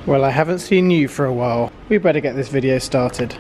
Well, I haven't seen you for a while. We better get this video started.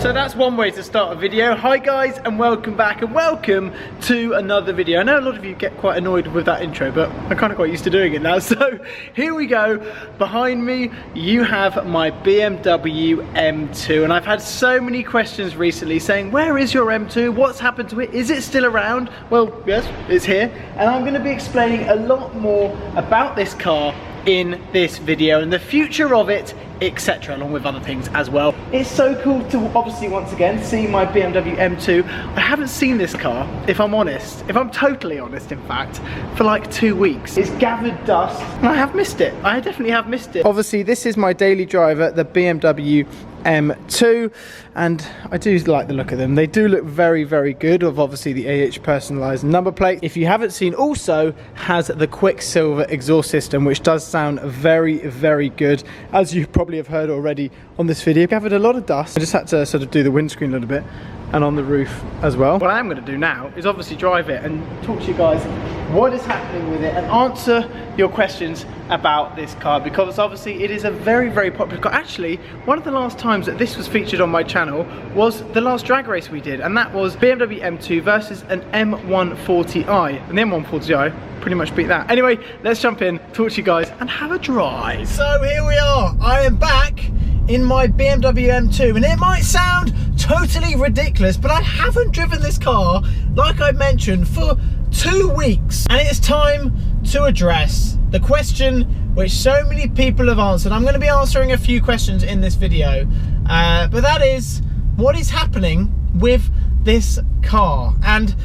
So that's one way to start a video. Hi guys, and welcome back, and welcome to another video. I know a lot of you get quite annoyed with that intro, but I'm kind of quite used to doing it now. So here we go. Behind me, you have my BMW M2, and I've had so many questions recently saying, where is your M2? What's happened to it? Is it still around? Well, yes, it's here, and I'm going to be explaining a lot more about this car in this video and the future of it, etc., along with other things as well. It's so cool to obviously once again see my BMW M2. I haven't seen this car, if I'm honest, if I'm totally honest in fact, for like 2 weeks. It's gathered dust and I have missed it. I definitely have missed it. Obviously this is my daily driver, the BMW M2, and I do like the look of them. They do look very, very good, of obviously the AH personalized number plate. If you haven't seen, also has the Quicksilver exhaust system, which does sound very, very good, as you probably have heard already on this video. Gathered a lot of dust. I just had to sort of do the windscreen a little bit and on the roof as well. What I am going to do now is obviously drive it and talk to you guys what is happening with it and answer your questions about this car, because obviously it is a very, very popular car. Actually, one of the last times that this was featured on my channel was the last drag race we did, and that was BMW M2 versus an M140i, and the M140i pretty much beat that. Anyway, let's jump in, talk to you guys, and have a drive. So here we are. I am back in my BMW M2, and it might sound totally ridiculous, but I haven't driven this car, like I mentioned, for 2 weeks, and it's time to address the question which so many people have answered. I'm going to be answering a few questions in this video, but that is, what is happening with this car? And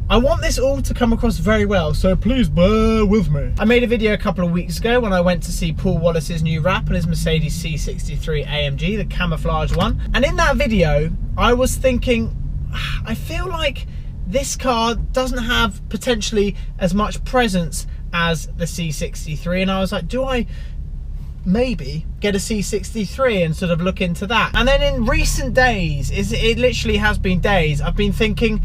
I want this all to come across very well, so please bear with me. I made a video a couple of weeks ago when I went to see Paul Wallace's new wrap on his Mercedes C63 AMG, the camouflage one. And in that video, I was thinking, I feel like this car doesn't have potentially as much presence as the C63, and I was like, do I maybe get a C63 and sort of look into that? And then in recent days, it literally has been days, I've been thinking,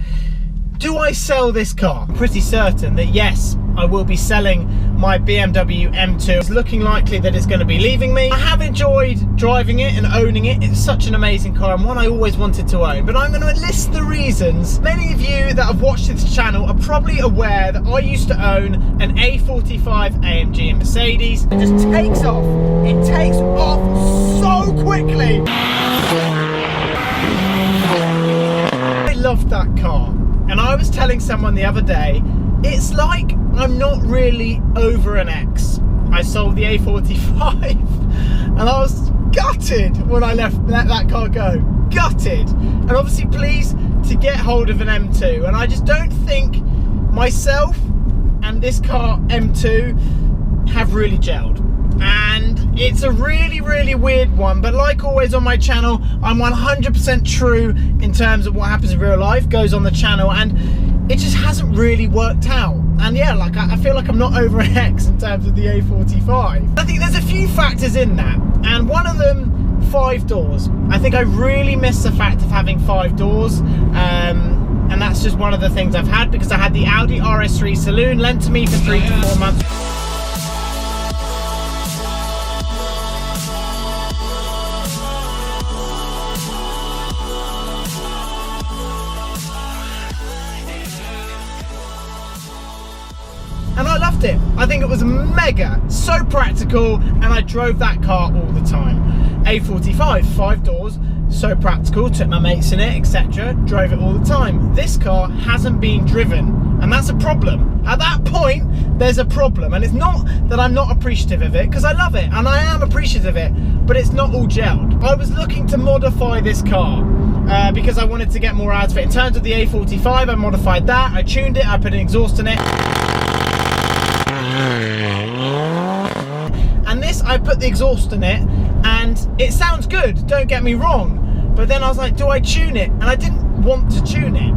do I sell this car? I'm pretty certain that yes, I will be selling my BMW M2. It's looking likely that it's going to be leaving me. I have enjoyed driving it and owning it. It's such an amazing car and one I always wanted to own. But I'm going to list the reasons. Many of you that have watched this channel are probably aware that I used to own an A45 AMG in Mercedes. It just takes off. It takes off so quickly. I loved that car. And I was telling someone the other day, it's like I'm not really over an X. I sold the A45 and I was gutted when I let that car go. Gutted. And obviously pleased to get hold of an M2. And I just don't think myself and this car M2 have really gelled. And it's a really, really weird one, but like always on my channel, I'm 100% true in terms of what happens in real life goes on the channel, and it just hasn't really worked out. And yeah, like I feel like I'm not over an X in terms of the A45. I think there's a few factors in that, and one of them, 5 doors. I think I really miss the fact of having 5 doors, and that's just one of the things I've had, because I had the Audi RS3 Saloon lent to me for 3 to 4 months. And I loved it. I think it was mega, so practical, and I drove that car all the time. A45, 5 doors, so practical, took my mates in it, etc. Drove it all the time. This car hasn't been driven, and that's a problem. At that point, there's a problem, and it's not that I'm not appreciative of it, because I love it, and I am appreciative of it, but it's not all gelled. I was looking to modify this car, because I wanted to get more out of it. In terms of the A45, I modified that, I tuned it, I put an exhaust in it. And this, I put the exhaust in it, and it sounds good, don't get me wrong, but then I was like, do I tune it? And I didn't want to tune it,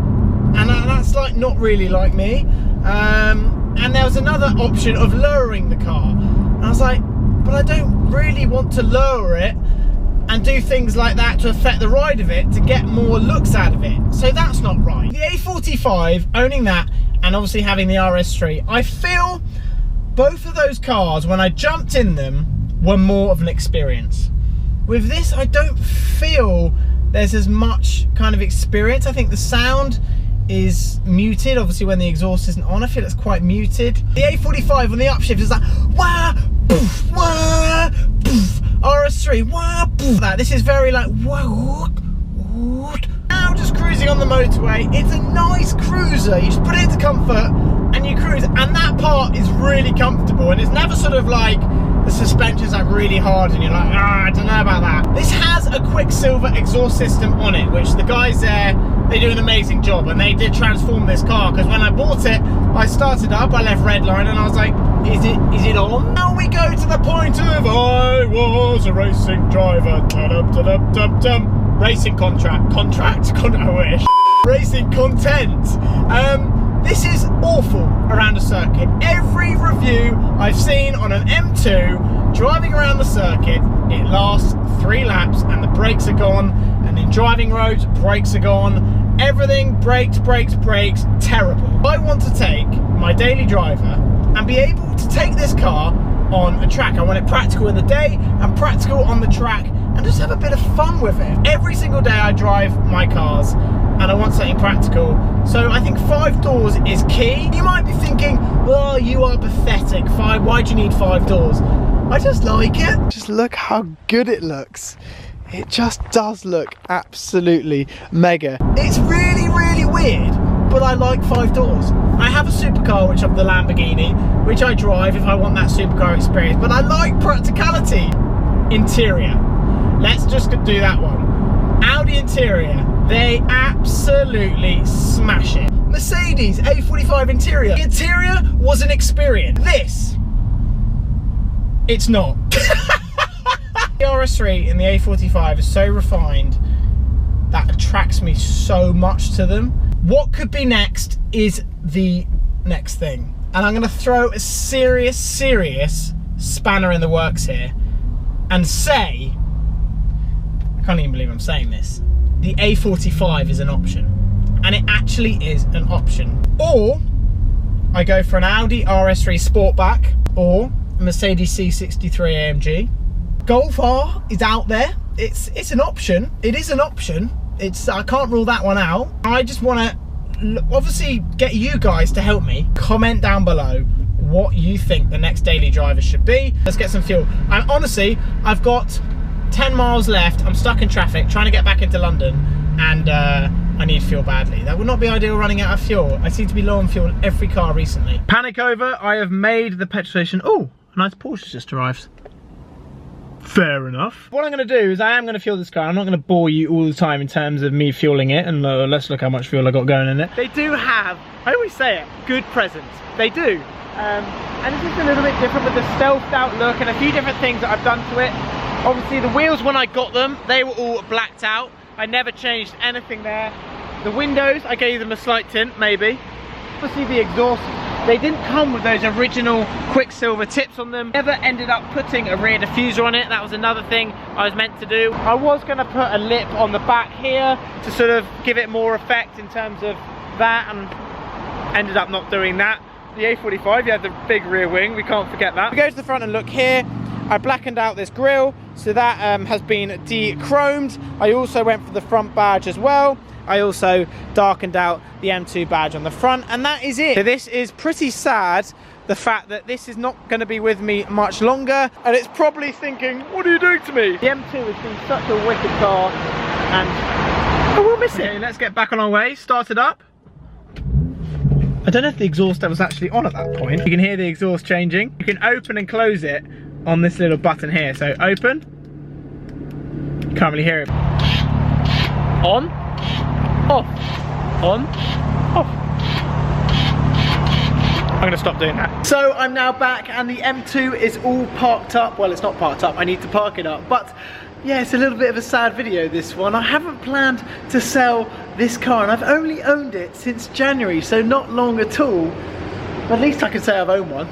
and that's like not really like me. And there was another option of lowering the car, and I was like, but I don't really want to lower it and do things like that to affect the ride of it to get more looks out of it, so that's not right. The A45, owning that, and obviously having the RS3, I feel Both of those cars, when I jumped in them, were more of an experience. With this, I don't feel there's as much kind of experience. I think the sound is muted, obviously when the exhaust isn't on. I feel it's quite muted. The A45 on the upshift is like wah, poof, wah, poof, RS3, wah, poof. This is very like wah, now just cruising on the motorway. It's a nice cruiser. You just put it into comfort and you cruise, and that part is really comfortable, and it's never sort of like the suspension's like really hard and you're like, I don't know about that. This has a Quicksilver exhaust system on it, which the guys there, they do an amazing job, and they did transform this car, because when I bought it, I started up, I left redline, and I was like, is it on? Now we go to the point of I was a racing driver. Racing contract, I wish. Racing content. This is awful around a circuit. Every review I've seen on an M2 driving around the circuit, it lasts 3 laps and the brakes are gone, and in driving roads, brakes are gone. Everything brakes, terrible. I want to take my daily driver and be able to take this car on a track. I want it practical in the day and practical on the track, and just have a bit of fun with it. Every single day I drive my cars, and I want something practical. So I think 5 doors is key. You might be thinking, well, you are pathetic. Why do you need 5 doors? I just like it. Just look how good it looks. It just does look absolutely mega. It's really, really weird, but I like 5 doors. I have a supercar, which is the Lamborghini, which I drive if I want that supercar experience, but I like practicality. Interior. Let's just do that one. Audi interior. They absolutely smash it. Mercedes A45 interior. The interior was an experience. This, it's not. The RS3 and the A45 is so refined that attracts me so much to them. What could be next is the next thing. And I'm gonna throw a serious spanner in the works here and say, I can't even believe I'm saying this, the A45 is an option. And it actually is an option. Or I go for an Audi RS3 Sportback or a Mercedes C63 AMG. Golf R is out there. It's an option. It is an option. I can't rule that one out. I just want to obviously get you guys to help me. Comment down below what you think the next daily driver should be. Let's get some fuel. And honestly, I've got 10 miles left. I'm stuck in traffic trying to get back into London, and I need fuel badly. That would not be ideal running out of fuel. I seem to be low on fuel in every car recently. Panic over. I have made the petrol station. Oh, a nice Porsche just arrived. Fair enough. What I'm going to do is I am going to fuel this car. I'm not going to bore you all the time in terms of me fueling it, and let's look how much fuel I got going in it. They do have, I always say it, good presents. They do. And it's just a little bit different with the stealthed out look and a few different things that I've done to it. Obviously the wheels, when I got them, they were all blacked out. I never changed anything there. The windows, I gave them a slight tint, maybe. Obviously the exhaust, they didn't come with those original Quicksilver tips on them. Never ended up putting a rear diffuser on it. That was another thing I was meant to do. I was going to put a lip on the back here to sort of give it more effect in terms of that, and ended up not doing that. The A45, you had the big rear wing, we can't forget that. We go to the front and look here. I blackened out this grille, so that has been de-chromed. I also went for the front badge as well. I also darkened out the M2 badge on the front, and that is it. So this is pretty sad, the fact that this is not going to be with me much longer, and it's probably thinking, what are you doing to me? The M2 has been such a wicked car, and I will miss it. Okay, let's get back on our way, start it up. I don't know if the exhaust was actually on at that point. You can hear the exhaust changing. You can open and close it on this little button here. So open, can't really hear it. On, off, on, off. I'm gonna stop doing that. So I'm now back and the M2 is all parked up. Well, it's not parked up, I need to park it up. But yeah, it's a little bit of a sad video, this one. I haven't planned to sell this car, and I've only owned it since January, so not long at all. at least I can say I've owned one.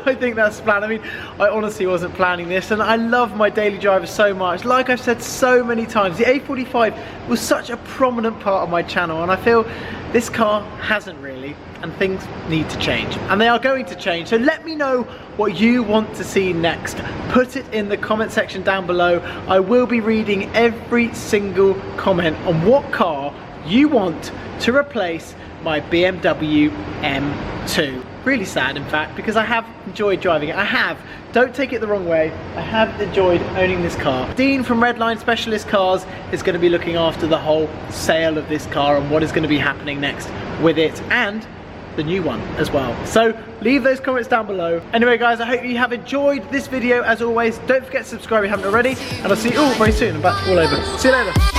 I think that's the plan. I mean, I honestly wasn't planning this, and I love my daily driver so much. Like I've said so many times, the A45 was such a prominent part of my channel, and I feel this car hasn't really, and things need to change, and they are going to change. So let me know what you want to see next. Put it in the comment section down below. I will be reading every single comment on what car you want to replace my BMW M2. Really sad, in fact, because I have enjoyed driving it. I have. Don't take it the wrong way. I have enjoyed owning this car. Dean from Redline Specialist Cars is going to be looking after the whole sale of this car and what is going to be happening next with it, and the new one as well. So leave those comments down below. Anyway guys, I hope you have enjoyed this video. As always, don't forget to subscribe if you haven't already, and I'll see you all very soon. I'm about to fall over. See you later.